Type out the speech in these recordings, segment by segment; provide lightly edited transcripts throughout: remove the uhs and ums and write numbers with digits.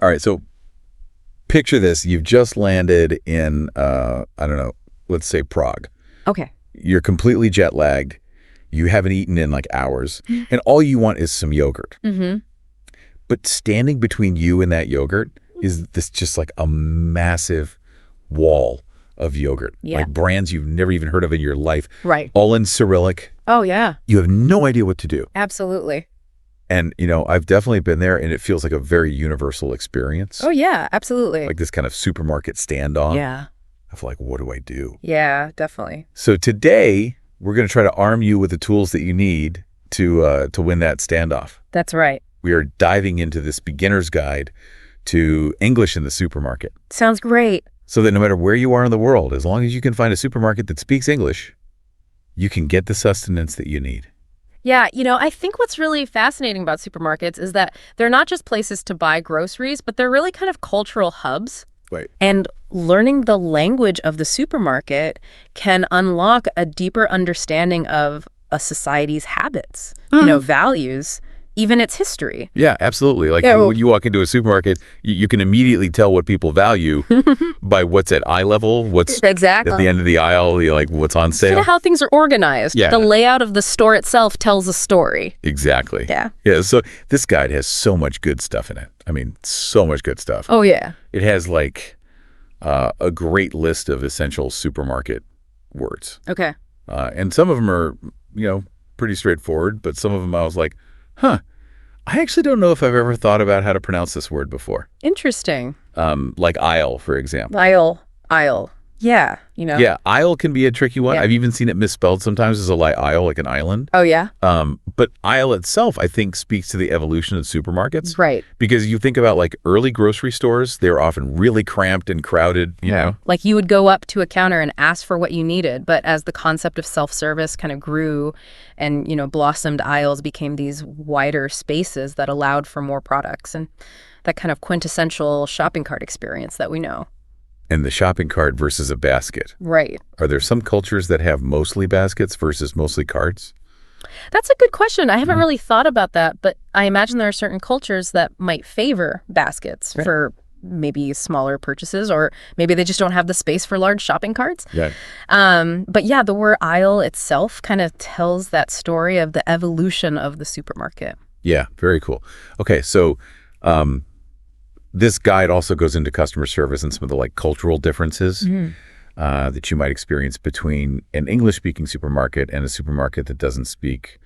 All right, so picture this. You've just landed in, I don't know, let's say Prague. Okay. You're completely jet lagged. You haven't eaten in like hours. And all you want is some yogurt. Mm-hmm. But standing between you and that yogurt is this just like a massive wall of yogurt. Yeah. Like brands you've never even heard of in your life. Right. All in Cyrillic. Oh, yeah. You have no idea what to do. Absolutely. And, you know, I've definitely been there, and it feels like a very universal experience. Oh, yeah, absolutely. Like this kind of supermarket standoff. Yeah. Of like, what do I do? Yeah, definitely. So today, we're going to try to arm you with the tools that you need to win that standoff. That's right. We are diving into this beginner's guide to English in the supermarket. Sounds great. So that no matter where you are in the world, as long as you can find a supermarket that speaks English, you can get the sustenance that you need. Yeah, you know, I think what's really fascinating about supermarkets is that they're not just places to buy groceries, but they're really kind of cultural hubs. Right. And learning the language of the supermarket can unlock a deeper understanding of a society's habits, values, even its history. Yeah, absolutely. Like when you walk into a supermarket, you can immediately tell what people value by what's at eye level, what's exactly at the end of the aisle, like what's on sale. Kind of how things are organized. Yeah. The layout of the store itself tells a story. Exactly. Yeah. Yeah. So this guide has so much good stuff in it. I mean, so much good stuff. Oh, yeah. It has like a great list of essential supermarket words. Okay. And some of them are, pretty straightforward, but some of them I was like, I actually don't know if I've ever thought about how to pronounce this word before. Interesting. Like aisle, for example. Aisle. Yeah, Yeah, aisle can be a tricky one. Yeah. I've even seen it misspelled sometimes as a aisle, like an island. Oh, yeah? But aisle itself, I think, speaks to the evolution of supermarkets. Right. Because you think about like early grocery stores, they were often really cramped and crowded, you know? Like you would go up to a counter and ask for what you needed. But as the concept of self-service kind of grew and, blossomed, aisles became these wider spaces that allowed for more products and that kind of quintessential shopping cart experience that we know. And the shopping cart versus a basket. Right. Are there some cultures that have mostly baskets versus mostly carts? That's a good question. I haven't really thought about that, but I imagine there are certain cultures that might favor baskets for maybe smaller purchases, or maybe they just don't have the space for large shopping carts. Yeah. But yeah, the word aisle itself kind of tells that story of the evolution of the supermarket. Yeah, very cool. Okay, so this guide also goes into customer service and some of the like cultural differences that you might experience between an English-speaking supermarket and a supermarket that doesn't speak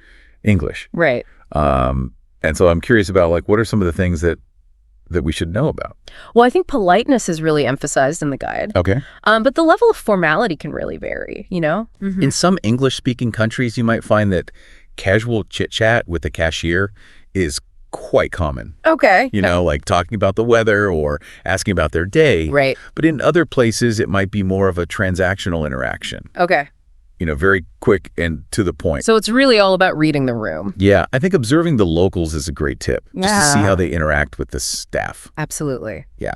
English. Right. And so I'm curious about like what are some of the things that we should know about? Well, I think politeness is really emphasized in the guide. Okay. But the level of formality can really vary, In some English-speaking countries, you might find that casual chit-chat with the cashier is quite common. Okay. Like talking about the weather or asking about their day. Right. But in other places, it might be more of a transactional interaction. Okay. Very quick and to the point. So it's really all about reading the room. Yeah. I think observing the locals is a great tip. Just to see how they interact with the staff. Absolutely. Yeah.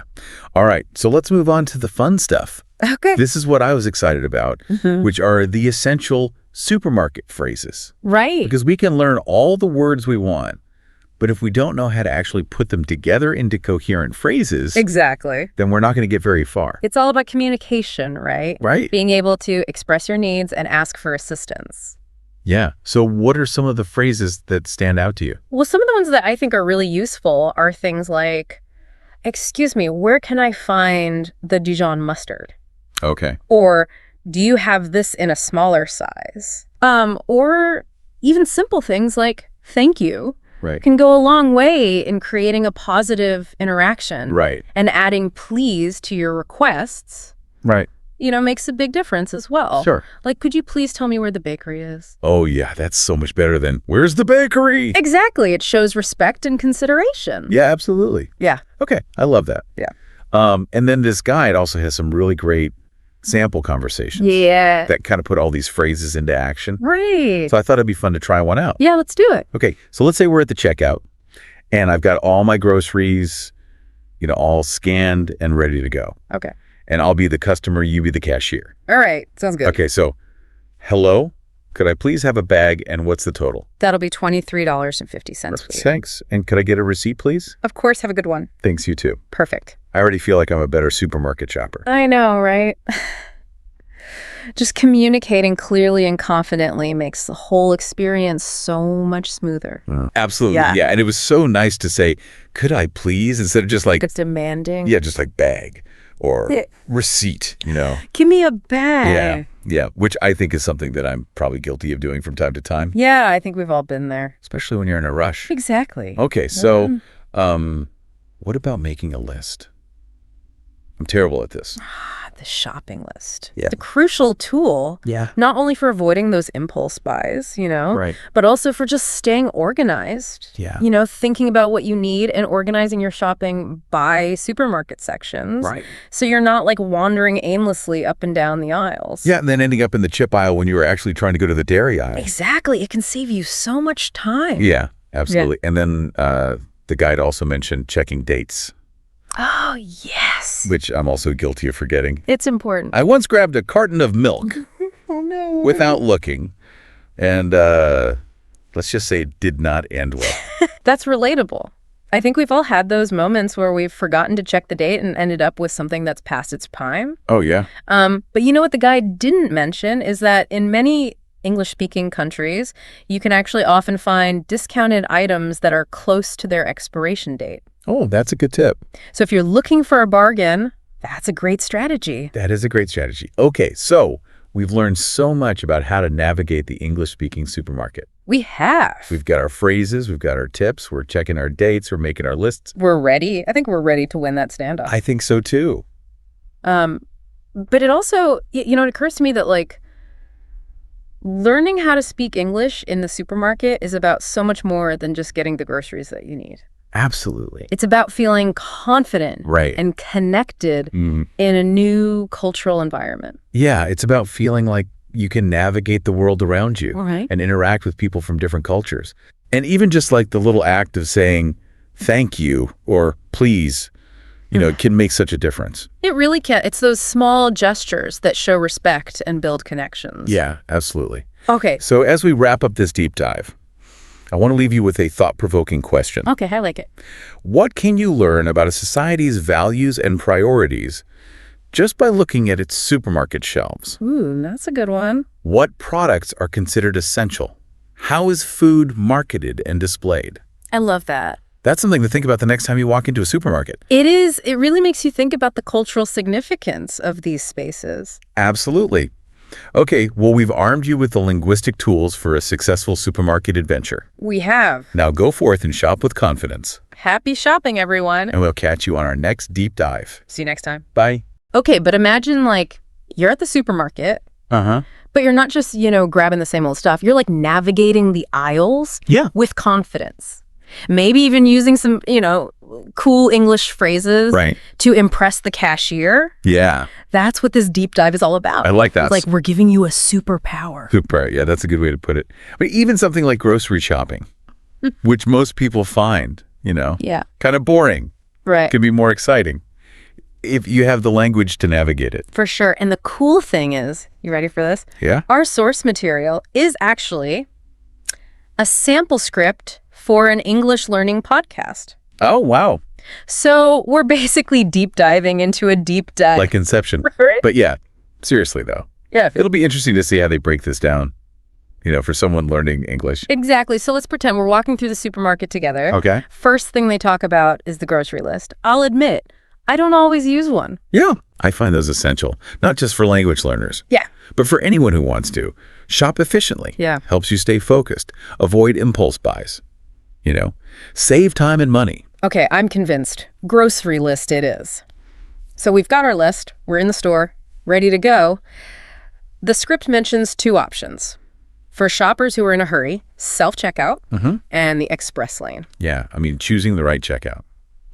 All right. So let's move on to the fun stuff. Okay. This is what I was excited about, which are the essential supermarket phrases. Right. Because we can learn all the words we want, but if we don't know how to actually put them together into coherent phrases, Exactly. then we're not going to get very far. It's all about communication, right? Right. Being able to express your needs and ask for assistance. Yeah. So what are some of the phrases that stand out to you? Well, some of the ones that I think are really useful are things like, excuse me, where can I find the Dijon mustard? Okay. Or do you have this in a smaller size? Or even simple things like thank you. Right. Can go a long way in creating a positive interaction. Right. And adding please to your requests, Right. Makes a big difference as well. Sure. Like, could you please tell me where the bakery is? Oh, yeah. That's so much better than, where's the bakery? Exactly. It shows respect and consideration. Yeah, absolutely. Yeah. Okay. I love that. Yeah. And then this guide also has some really great sample conversations. Yeah. That kind of put all these phrases into action. Right. So I thought it'd be fun to try one out. Yeah, let's do it. Okay, so let's say we're at the checkout and I've got all my groceries, all scanned and ready to go. Okay. And I'll be the customer, you be the cashier. All right. Sounds good. Okay, so hello, Could I please have a bag, and what's the total? That'll be $23.50 please. Thanks. And could I get a receipt, please? Of course, have a good one. Thanks, you too. Perfect. I already feel like I'm a better supermarket shopper. I know, right? Just communicating clearly and confidently makes the whole experience so much smoother. Absolutely. Yeah. Yeah. And it was so nice to say, could I please? Instead of just like, It's demanding. yeah, just like bag or receipt, Give me a bag. Yeah. Yeah. Which I think is something that I'm probably guilty of doing from time to time, Yeah, I think we've all been there. especially when you're in a rush. Exactly. Okay. So, what about making a list? I'm terrible at this. The shopping list. Yeah. The crucial tool, Yeah. not only for avoiding those impulse buys, Right. but also for just staying organized. Yeah. Thinking about what you need and organizing your shopping by supermarket sections. Right. So you're not like wandering aimlessly up and down the aisles. Yeah. And then ending up in the chip aisle when you were actually trying to go to the dairy aisle. Exactly. It can save you so much time. Yeah. Absolutely. And then the guide also mentioned checking dates, Oh, yes. which I'm also guilty of forgetting. It's important. I once grabbed a carton of milk Oh, no. without looking, and let's just say it did not end well. That's relatable. I think we've all had those moments where we've forgotten to check the date and ended up with something that's past its prime. Oh, yeah? But you know what the guide didn't mention is that in many English-speaking countries, you can actually often find discounted items that are close to their expiration date. Oh, that's a good tip. So if you're looking for a bargain, that's a great strategy. That is a great strategy. Okay, so we've learned so much about how to navigate the English-speaking supermarket. We have. We've got our phrases, we've got our tips, we're checking our dates, we're making our lists. We're ready. I think we're ready to win that standoff. I think so, too. But it also, it occurs to me that, like, learning how to speak English in the supermarket is about so much more than just getting the groceries that you need. Absolutely. It's about feeling confident Right. and connected in a new cultural environment. Yeah, it's about feeling like you can navigate the world around you Right. and interact with people from different cultures. And even just like the little act of saying thank you or please, it can make such a difference. It really can. It's those small gestures that show respect and build connections. Yeah, absolutely. Okay. So as we wrap up this deep dive, I want to leave you with a thought-provoking question. Okay, I like it. What can you learn about a society's values and priorities just by looking at its supermarket shelves? Ooh, that's a good one. What products are considered essential? How is food marketed and displayed? I love that. That's something to think about the next time you walk into a supermarket. It is. It really makes you think about the cultural significance of these spaces. Absolutely. Okay, well, we've armed you with the linguistic tools for a successful supermarket adventure. We have. Now go forth and shop with confidence. Happy shopping, everyone. And we'll catch you on our next deep dive. See you next time. Bye. Okay, but imagine, like, you're at the supermarket, Uh-huh. but you're not just, grabbing the same old stuff. You're, like, navigating the aisles Yeah. with confidence. Maybe even using some, cool English phrases Right. to impress the cashier. Yeah. That's what this deep dive is all about. I like that. It's like we're giving you a superpower. Super. Yeah, that's a good way to put it. But even something like grocery shopping, which most people find, Yeah, kind of boring, right. can be more exciting if you have the language to navigate it. For sure. And the cool thing is, you ready for this? Yeah? Our source material is actually a sample script for an English learning podcast. Oh, wow. So we're basically deep diving into a deep dive. Like Inception. Right? But yeah, seriously though. Yeah. It'll be interesting to see how they break this down, for someone learning English. Exactly. So let's pretend we're walking through the supermarket together. Okay. First thing they talk about is the grocery list. I'll admit, I don't always use one. Yeah. I find those essential, not just for language learners, Yeah. but for anyone who wants to. Shop efficiently. Yeah. Helps you stay focused. Avoid impulse buys. Save time and money. Okay, I'm convinced. Grocery list it is. So we've got our list. We're in the store, ready to go. The script mentions two options. For shoppers who are in a hurry, self-checkout and the express lane. Yeah. I mean, choosing the right checkout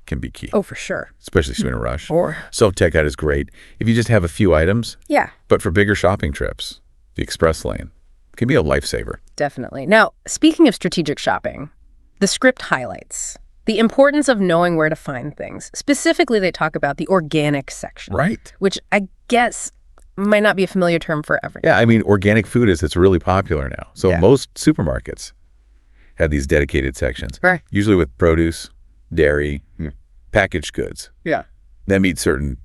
can be key, Oh, for sure. especially if you're in a rush. Or, Self-checkout is great if you just have a few items, yeah, but for bigger shopping trips, the express lane can be a lifesaver. definitely. Now, speaking of strategic shopping, the script highlights the importance of knowing where to find things. Specifically, they talk about the organic section. Right. Which I guess might not be a familiar term for everyone. Yeah, I mean, organic food it's really popular now. So most supermarkets have these dedicated sections. Right. Usually with produce, dairy, packaged goods. Yeah. That meet certain,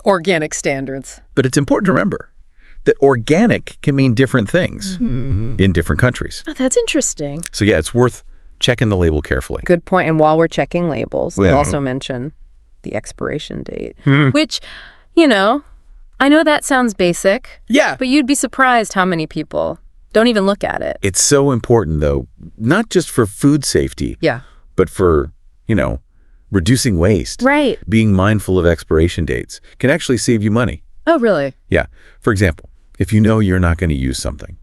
Organic standards. But it's important to remember that organic can mean different things in different countries. Oh, that's interesting. So yeah, it's worth checking the label carefully. Good point. And while we're checking labels, we'll also mention the expiration date, which, I know that sounds basic. Yeah. But you'd be surprised how many people don't even look at it. It's so important, though, not just for food safety, but for, reducing waste. Right. Being mindful of expiration dates can actually save you money. Oh, really? Yeah. For example, if you know you're not going to use something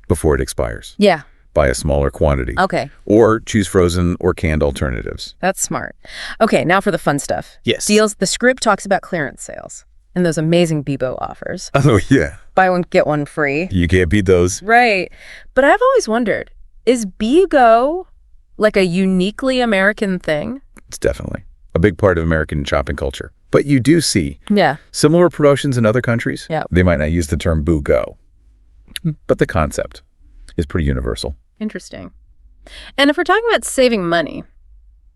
before it expires. Yeah. Buy a smaller quantity. Okay. Or choose frozen or canned alternatives. That's smart. Okay, now for the fun stuff. Yes. Deals. The script talks about clearance sales and those amazing Bebo offers. Oh, yeah. Buy one, get one free. You can't beat those. Right. But I've always wondered, is BeGo like a uniquely American thing? It's definitely a big part of American shopping culture. But you do see similar promotions in other countries. Yeah. They might not use the term BooGo, but the concept is pretty universal. Interesting. And if we're talking about saving money,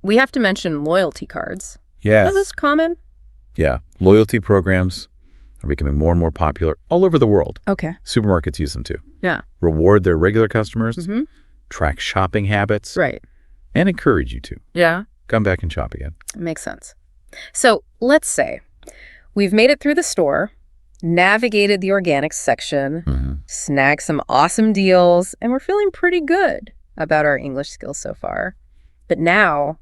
we have to mention loyalty cards. Yeah. Is this common? Yeah. Loyalty programs are becoming more and more popular all over the world. Okay. Supermarkets use them too. Yeah. Reward their regular customers, track shopping habits, Right. and encourage you to Yeah. come back and shop again. Makes sense. So let's say we've made it through the store, navigated the organics section, snagged some awesome deals, and we're feeling pretty good about our English skills so far. But now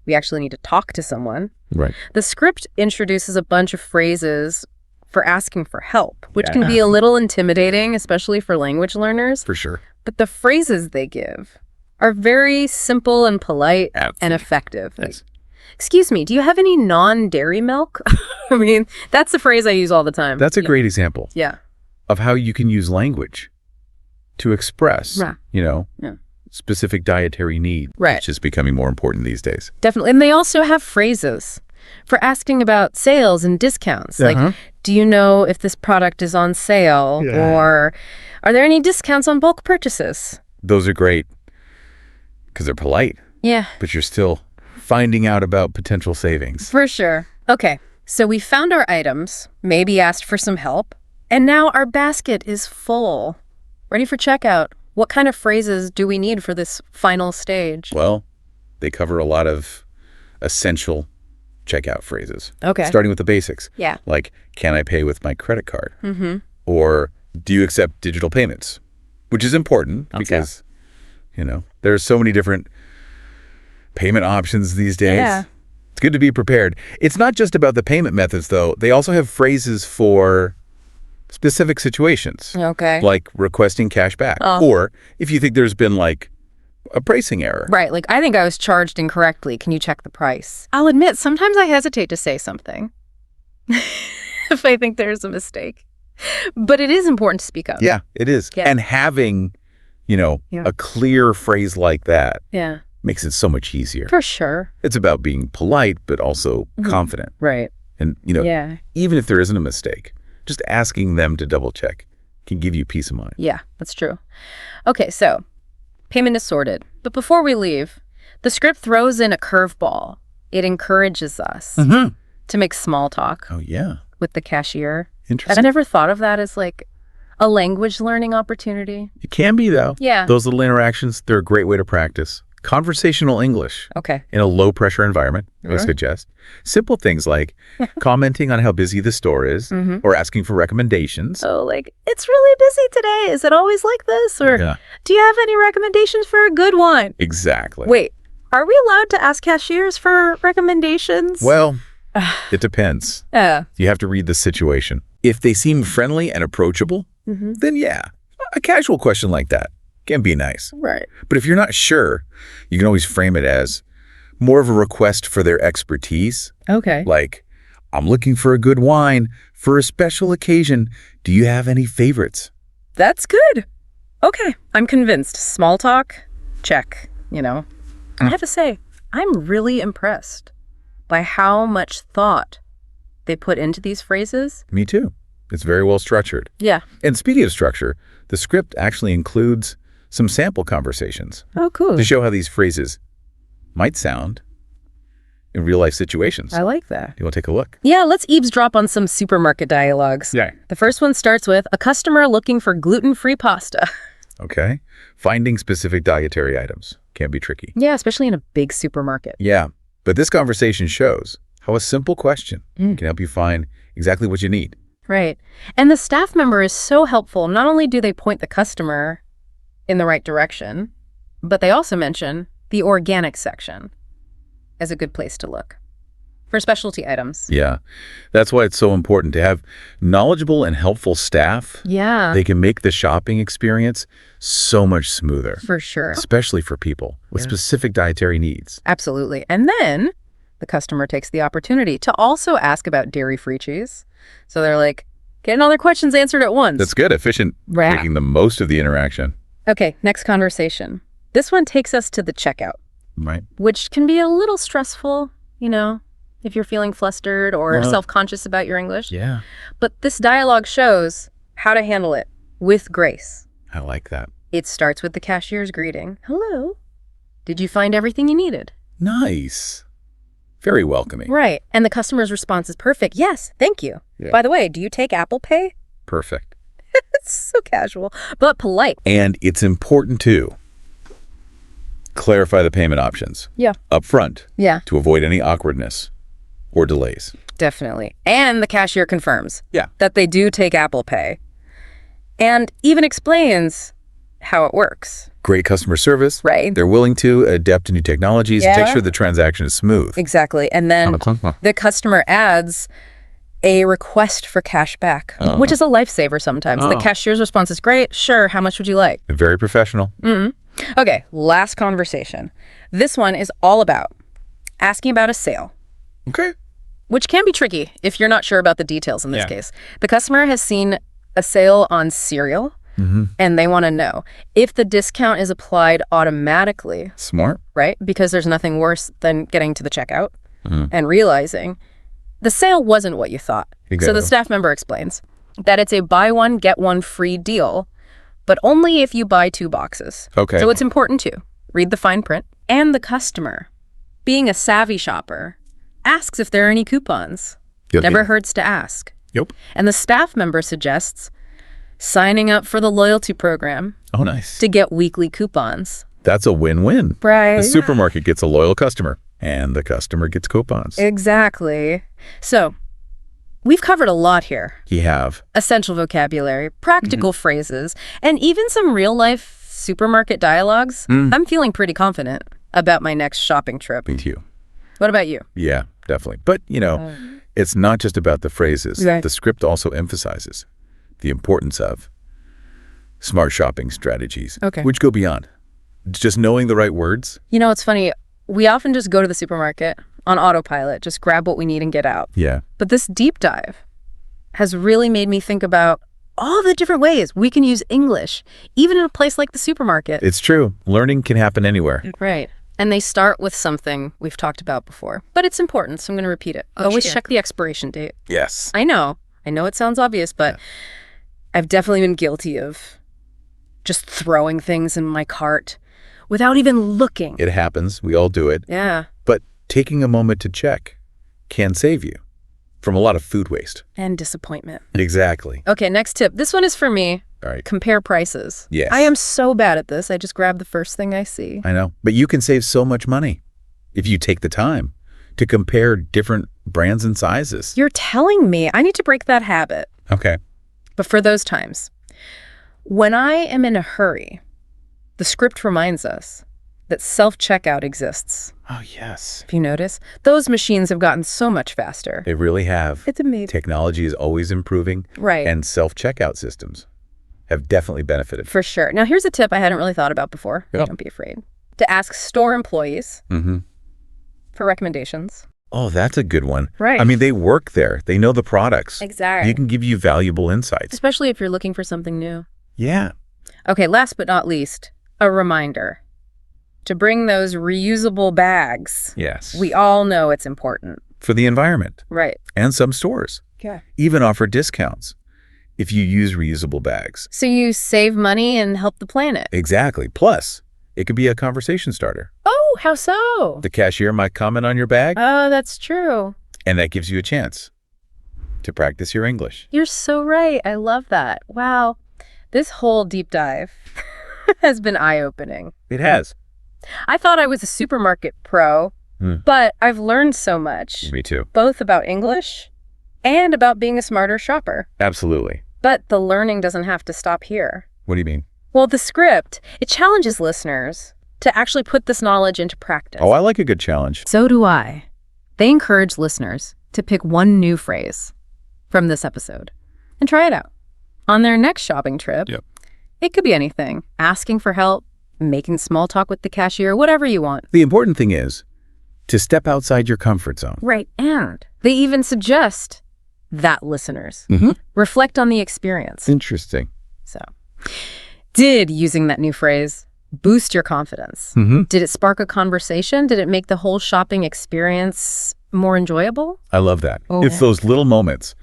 we actually need to talk to someone. Right. The script introduces a bunch of phrases for asking for help, which can be a little intimidating, especially for language learners. For sure. But the phrases they give are very simple and polite and effective. Yes. Excuse me, do you have any non-dairy milk? I mean, that's the phrase I use all the time. That's a great example of how you can use language to express, specific dietary need, which is becoming more important these days. Definitely. And they also have phrases for asking about sales and discounts. Like, do you know if this product is on sale? Or are there any discounts on bulk purchases? Those are great because they're polite. Yeah. But you're still finding out about potential savings. For sure. Okay. So we found our items, maybe asked for some help, and now our basket is full. Ready for checkout. What kind of phrases do we need for this final stage? Well, they cover a lot of essential checkout phrases. Okay. Starting with the basics. Yeah. Like, can I pay with my credit card? Or do you accept digital payments? Which is important because, there are so many different payment options these days. Yeah. It's good to be prepared. It's not just about the payment methods, though. They also have phrases for specific situations. Okay. Like requesting cash back. Or if you think there's been like a pricing error. Right. Like, I think I was charged incorrectly. Can you check the price? I'll admit, sometimes I hesitate to say something if I think there's a mistake. But it is important to speak up. Yeah, it is. Yeah. And having, a clear phrase like that makes it so much easier. For sure. It's about being polite, but also confident. Right. And, even if there isn't a mistake, just asking them to double check can give you peace of mind. Yeah, that's true. Okay, so payment is sorted. But before we leave, the script throws in a curveball. It encourages us to make small talk with the cashier. Interesting. I never thought of that as like a language learning opportunity. It can be, though. Yeah. Those little interactions, they're a great way to practice conversational English in a low-pressure environment, I suggest. Simple things like commenting on how busy the store is or asking for recommendations. Oh, like, it's really busy today. Is it always like this? Or do you have any recommendations for a good one? Exactly. Wait, are we allowed to ask cashiers for recommendations? Well, it depends. You have to read the situation. If they seem friendly and approachable, then a casual question like that can be nice. Right. But if you're not sure, you can always frame it as more of a request for their expertise. Okay. Like, I'm looking for a good wine for a special occasion. Do you have any favorites? That's good. Okay, I'm convinced. Small talk, check, I have to say, I'm really impressed by how much thought they put into these phrases. Me too. It's very well structured. Yeah. And speaking of structure, the script actually includes some sample conversations Oh, cool. to show how these phrases might sound in real-life situations. I like that. You want to take a look? Yeah, let's eavesdrop on some supermarket dialogues. Yeah. The first one starts with a customer looking for gluten-free pasta. Okay. Finding specific dietary items can be tricky. Yeah, especially in a big supermarket. Yeah. But this conversation shows how a simple question can help you find exactly what you need. Right. And the staff member is so helpful. Not only do they point the customer in the right direction, but they also mention the organic section as a good place to look for specialty items. Yeah. That's why it's so important to have knowledgeable and helpful staff. Yeah, They can make the shopping experience so much smoother, for sure. especially for people with specific dietary needs. Absolutely. And then the customer takes the opportunity to also ask about dairy-free cheese. So they're like, getting all their questions answered at once. That's good. Efficient. Right. Making the most of the interaction. Okay, next conversation. This one takes us to the checkout, Right. which can be a little stressful, if you're feeling flustered or self-conscious about your English. Yeah. But this dialogue shows how to handle it with grace. I like that. It starts with the cashier's greeting. Hello. Did you find everything you needed? Nice. Very welcoming. Right. And the customer's response is perfect. Yes, thank you. Yeah. By the way, do you take Apple Pay? Perfect. It's so casual, but polite. And it's important to clarify the payment options Yeah. up front Yeah, to avoid any awkwardness or delays. definitely. And the cashier confirms Yeah. that they do take Apple Pay and even explains how it works. Great customer service. Right. They're willing to adapt to new technologies and take Yeah. sure the transaction is smooth. Exactly. And then the customer adds a request for cash back, which is a lifesaver sometimes. The cashier's response is great. Sure. How much would you like? Very professional. Okay. Last conversation. This one is all about asking about a sale, Okay. which can be tricky if you're not sure about the details in this case. The customer has seen a sale on cereal and they want to know if the discount is applied automatically, Smart. right? Because there's nothing worse than getting to the checkout and realizing the sale wasn't what you thought. So Exactly. the staff member explains that it's a buy one, get one free deal, but only if you buy 2 boxes. Okay. So it's important to read the fine print. And the customer, being a savvy shopper, asks if there are any coupons. Guilty. Never hurts to ask. Yep. And the staff member suggests signing up for the loyalty program Oh, nice. to get weekly coupons. That's a win-win. Right. The supermarket gets a loyal customer, and the customer gets coupons. Exactly. So we've covered a lot here. You have. Essential vocabulary, practical phrases, and even some real-life supermarket dialogues. I'm feeling pretty confident about my next shopping trip. Me too. What about you? Yeah, definitely. But, it's not just about the phrases. Right. The script also emphasizes the importance of smart shopping strategies, Okay. which go beyond just knowing the right words. It's funny. We often just go to the supermarket on autopilot, just grab what we need and get out. Yeah. But this deep dive has really made me think about all the different ways we can use English, even in a place like the supermarket. It's true. Learning can happen anywhere. Right. And they start with something we've talked about before, but it's important, so I'm going to repeat it. Always check the expiration date. Yes. I know it sounds obvious, but I've definitely been guilty of just throwing things in my cart without even looking. It happens. We all do it. Yeah. But taking a moment to check can save you from a lot of food waste. And disappointment. Exactly. Okay, next tip. This one is for me. All right. Compare prices. Yes. I am so bad at this. I just grab the first thing I see. I know. But you can save so much money if you take the time to compare different brands and sizes. You're telling me I need to break that habit. Okay. But for those times, when I am in a hurry, the script reminds us that self-checkout exists. Oh, yes. If you notice, those machines have gotten so much faster. They really have. It's amazing. Technology is always improving. Right. And self-checkout systems have definitely benefited. For sure. Now, here's a tip I hadn't really thought about before. Yep. Don't be afraid. To ask store employees Mm-hmm. for recommendations. Oh, that's a good one. Right. I mean, they work there. They know the products. Exactly. They can give you valuable insights. Especially if you're looking for something new. Yeah. Okay, last but not least, a reminder to bring those reusable bags. Yes. We all know it's important. For the environment. Right. And some stores Okay. even offer discounts if you use reusable bags. So you save money and help the planet. Exactly. Plus, it could be a conversation starter. Oh, how so? The cashier might comment on your bag, Oh, that's true. and that gives you a chance to practice your English. You're so right. I love that. Wow. This whole deep dive has been eye-opening. It has. I thought I was a supermarket pro, but I've learned so much. Me too. Both about English and about being a smarter shopper. Absolutely. But the learning doesn't have to stop here. What do you mean? Well, the script, it challenges listeners to actually put this knowledge into practice. Oh, I like a good challenge. So do I. They encourage listeners to pick one new phrase from this episode and try it out. On their next shopping trip, it could be anything. Asking for help, making small talk with the cashier, whatever you want. The important thing is to step outside your comfort zone. Right, and they even suggest that listeners reflect on the experience. Interesting. So, did using that new phrase boost your confidence? Did it spark a conversation? Did it make the whole shopping experience more enjoyable? I love that. Oh. It's those little moments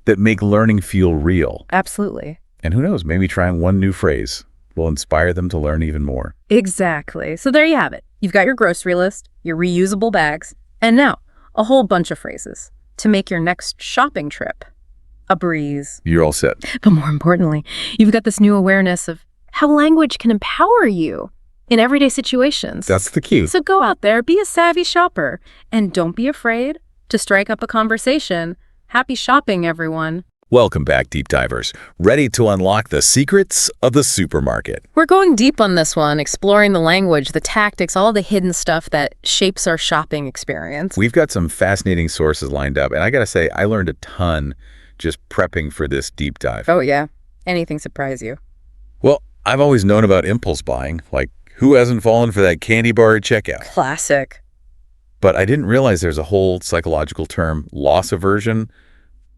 that make learning feel real. Absolutely. And who knows, maybe trying one new phrase will inspire them to learn even more. Exactly. So there you have it. You've got your grocery list, your reusable bags, and now a whole bunch of phrases to make your next shopping trip a breeze. You're all set. But more importantly, you've got this new awareness of how language can empower you in everyday situations. That's the key. So go out there, be a savvy shopper, and don't be afraid to strike up a conversation. Happy shopping, everyone. Welcome back, Deep Divers. Ready to unlock the secrets of the supermarket. We're going deep on this one, exploring the language, the tactics, all the hidden stuff that shapes our shopping experience. We've got some fascinating sources lined up, and I gotta say, I learned a ton just prepping for this deep dive. Oh, yeah. Anything surprise you? Well, I've always known about impulse buying, like who hasn't fallen for that candy bar at checkout? Classic. But I didn't realize there's a whole psychological term, loss aversion,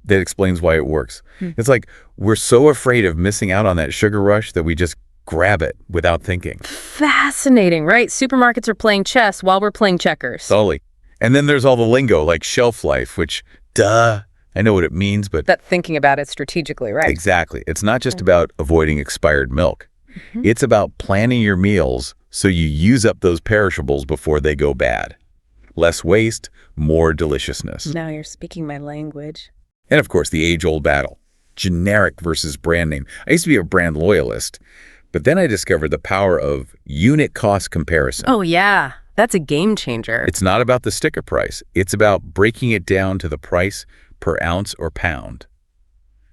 that explains why it works. It's like we're so afraid of missing out on that sugar rush that we just grab it without thinking. Fascinating, right? Supermarkets are playing chess while we're playing checkers. Totally. And then there's all the lingo like shelf life, which, duh, I know what it means, but... That thinking about it strategically, right? Exactly. It's not just about avoiding expired milk. It's about planning your meals so you use up those perishables before they go bad. Less waste, more deliciousness. Now you're speaking my language. And of course, the age-old battle, generic versus brand name. I used to be a brand loyalist, but then I discovered the power of unit cost comparison. Oh, yeah. That's a game changer. It's not about the sticker price. It's about breaking it down to the price per ounce or pound.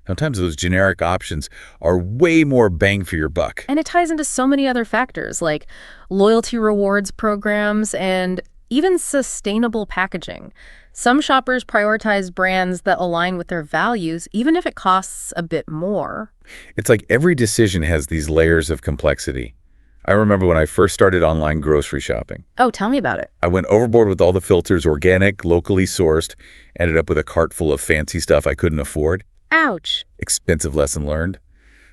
Sometimes those generic options are way more bang for your buck. And it ties into so many other factors like loyalty rewards programs and even sustainable packaging. Some shoppers prioritize brands that align with their values, even if it costs a bit more. It's like every decision has these layers of complexity. I remember when I first started online grocery shopping. Oh, tell me about it. I went overboard with all the filters, organic, locally sourced, ended up with a cart full of fancy stuff I couldn't afford. Ouch. Expensive lesson learned.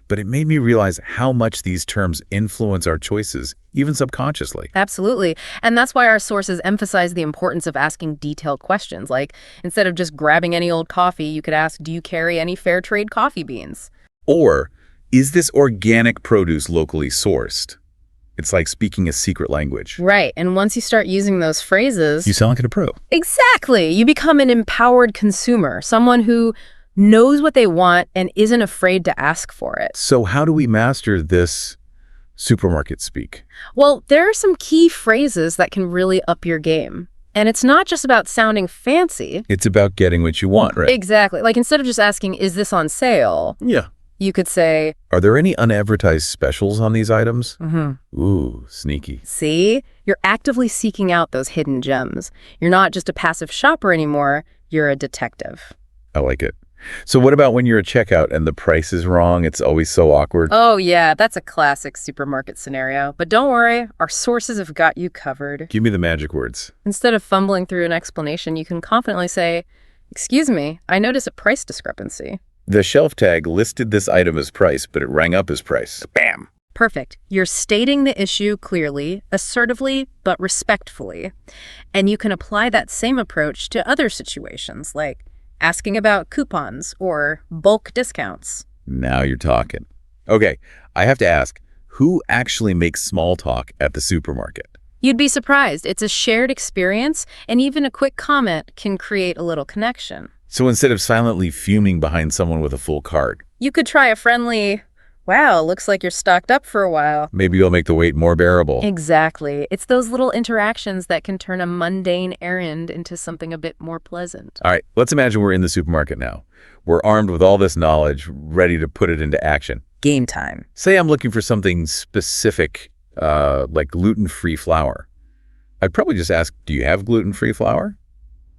But it made me realize how much these terms influence our choices, even subconsciously. Absolutely. And that's why our sources emphasize the importance of asking detailed questions. Like, instead of just grabbing any old coffee, you could ask, do you carry any fair trade coffee beans? Or, is this organic produce locally sourced? It's like speaking a secret language. Right. And once you start using those phrases... You sound like a pro. Exactly. You become an empowered consumer, someone who knows what they want and isn't afraid to ask for it. So how do we master this supermarket speak? Well, there are some key phrases that can really up your game. And it's not just about sounding fancy. It's about getting what you want, right? Exactly. Like instead of just asking, is this on sale? Yeah. You could say, are there any unadvertised specials on these items? Ooh, sneaky. See? You're actively seeking out those hidden gems. You're not just a passive shopper anymore. You're a detective. I like it. So what about when you're at checkout and the price is wrong? It's always so awkward. Oh, yeah, that's a classic supermarket scenario. But don't worry, our sources have got you covered. Give me the magic words. Instead of fumbling through an explanation, you can confidently say, excuse me, I notice a price discrepancy. The shelf tag listed this item as price, but it rang up as price. Bam! Perfect. You're stating the issue clearly, assertively, but respectfully. And you can apply that same approach to other situations, like asking about coupons or bulk discounts. Now you're talking. Okay, I have to ask, who actually makes small talk at the supermarket? You'd be surprised. It's a shared experience, and even a quick comment can create a little connection. So instead of silently fuming behind someone with a full cart, You could try a friendly, wow, looks like you're stocked up for a while. maybe you'll make the wait more bearable. Exactly. It's those little interactions that can turn a mundane errand into something a bit more pleasant. All right, let's imagine we're in the supermarket now. We're armed with all this knowledge, ready to put it into action. Game time. Say I'm looking for something specific, like gluten-free flour. I'd probably just ask, do you have gluten-free flour?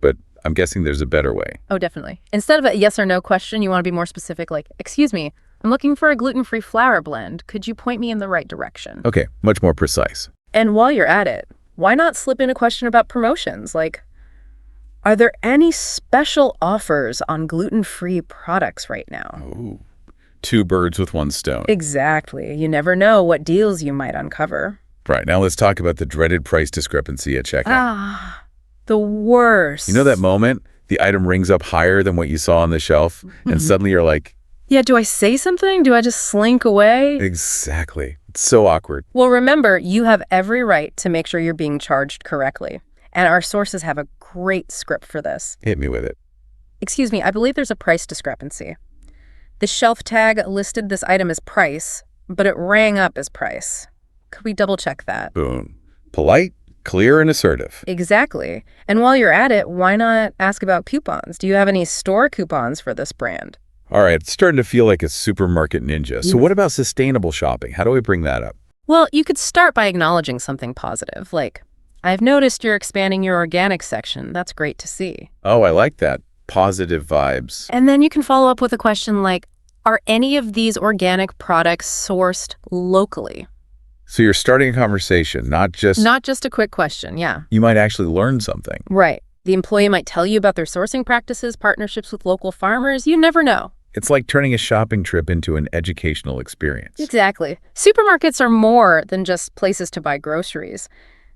But I'm guessing there's a better way. Oh, definitely. Instead of a yes or no question, you want to be more specific, like, excuse me, I'm looking for a gluten-free flour blend. Could you point me in the right direction? Okay, much more precise. And while you're at it, why not slip in a question about promotions? Like, are there any special offers on gluten-free products right now? Ooh. Two birds with one stone. Exactly. You never know what deals you might uncover. Right, now let's talk about the dreaded price discrepancy at checkout. Ah, the worst. You know that moment? The item rings up higher than what you saw on the shelf, and suddenly you're like, Yeah, do I say something? Do I just slink away? exactly. It's so awkward. Well, remember, you have every right to make sure you're being charged correctly. And our sources have a great script for this. Hit me with it. Excuse me, I believe there's a price discrepancy. The shelf tag listed this item as price, but it rang up as price. Could we double check that? Boom. Polite, clear, and assertive. Exactly. And while you're at it, why not ask about coupons? Do you have any store coupons for this brand? All right, it's starting to feel like a supermarket ninja. So what about sustainable shopping? How do we bring that up? Well, you could start by acknowledging something positive, like, I've noticed you're expanding your organic section. That's great to see. Oh, I like that. Positive vibes. And then you can follow up with a question like, are any of these organic products sourced locally? So you're starting a conversation, not just a quick question, yeah. you might actually learn something. Right. The employee might tell you about their sourcing practices, partnerships with local farmers. You never know. It's like turning a shopping trip into an educational experience. Exactly. Supermarkets are more than just places to buy groceries.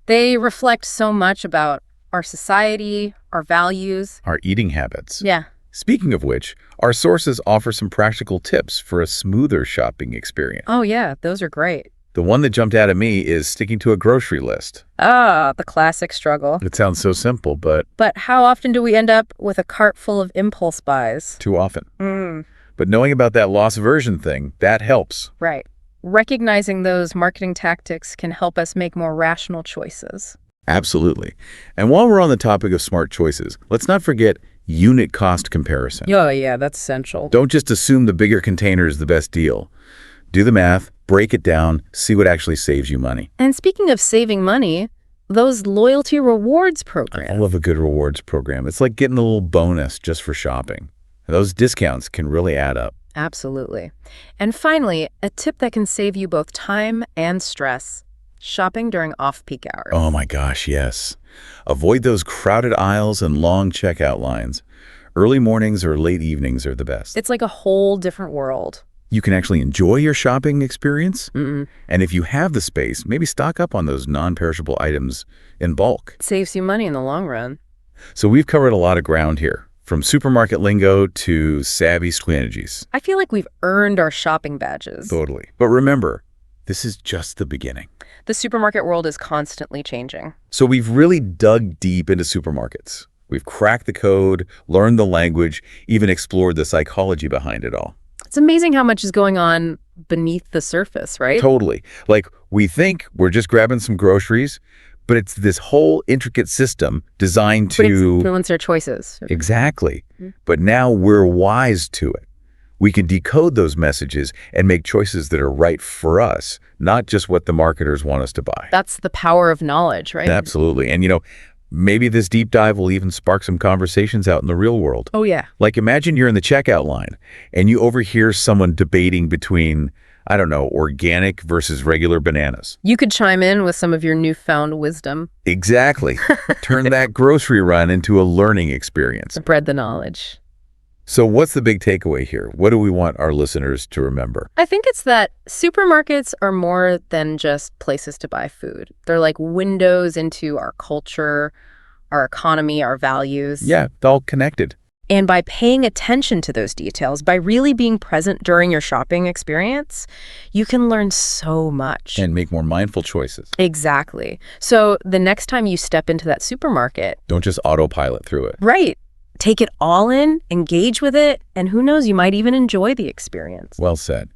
They reflect so much about our society, our values. Our eating habits. Yeah. Speaking of which, our sources offer some practical tips for a smoother shopping experience. Oh, yeah, those are great. The one that jumped out at me is sticking to a grocery list. Ah, the classic struggle. It sounds so simple, but But how often do we end up with a cart full of impulse buys? too often. But knowing about that loss aversion thing, that helps. Right. Recognizing those marketing tactics can help us make more rational choices. Absolutely. And while we're on the topic of smart choices, let's not forget unit cost comparison. Oh, yeah, that's essential. Don't just assume the bigger container is the best deal. Do the math, break it down, see what actually saves you money. And speaking of saving money, those loyalty rewards programs. I love a good rewards program. It's like getting a little bonus just for shopping. Those discounts can really add up. Absolutely. And finally, a tip that can save you both time and stress. Shopping during off-peak hours. Oh my gosh, yes. Avoid those crowded aisles and long checkout lines. Early mornings or late evenings are the best. It's like a whole different world. You can actually enjoy your shopping experience. Mm-mm. And if you have the space, maybe stock up on those non-perishable items in bulk. It saves you money in the long run. So we've covered a lot of ground here, from supermarket lingo to savvy strategies. I feel like we've earned our shopping badges. Totally. But remember, this is just the beginning. The supermarket world is constantly changing. So we've really dug deep into supermarkets. We've cracked the code, learned the language, even explored the psychology behind it all. It's amazing how much is going on beneath the surface, right? Totally. Like, we think we're just grabbing some groceries, but it's this whole intricate system designed to influence our choices. Exactly. But now we're wise to it. We can decode those messages and make choices that are right for us, not just what the marketers want us to buy. That's the power of knowledge, right? Absolutely. And, maybe this deep dive will even spark some conversations out in the real world. Oh, yeah. Like, imagine you're in the checkout line and you overhear someone debating between, I don't know, organic versus regular bananas. You could chime in with some of your newfound wisdom. Exactly. Turn that grocery run into a learning experience. Spread the knowledge. So what's the big takeaway here? What do we want our listeners to remember? I think it's that supermarkets are more than just places to buy food. They're like windows into our culture, our economy, our values. Yeah, they're all connected. And by paying attention to those details, by really being present during your shopping experience, you can learn so much. And make more mindful choices. Exactly. So the next time you step into that supermarket, Don't just autopilot through it. right, take it all in, engage with it, and who knows, you might even enjoy the experience. Well said.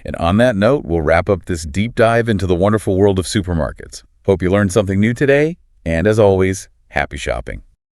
And on that note, we'll wrap up this deep dive into the wonderful world of supermarkets. Hope you learned something new today, and as always, happy shopping.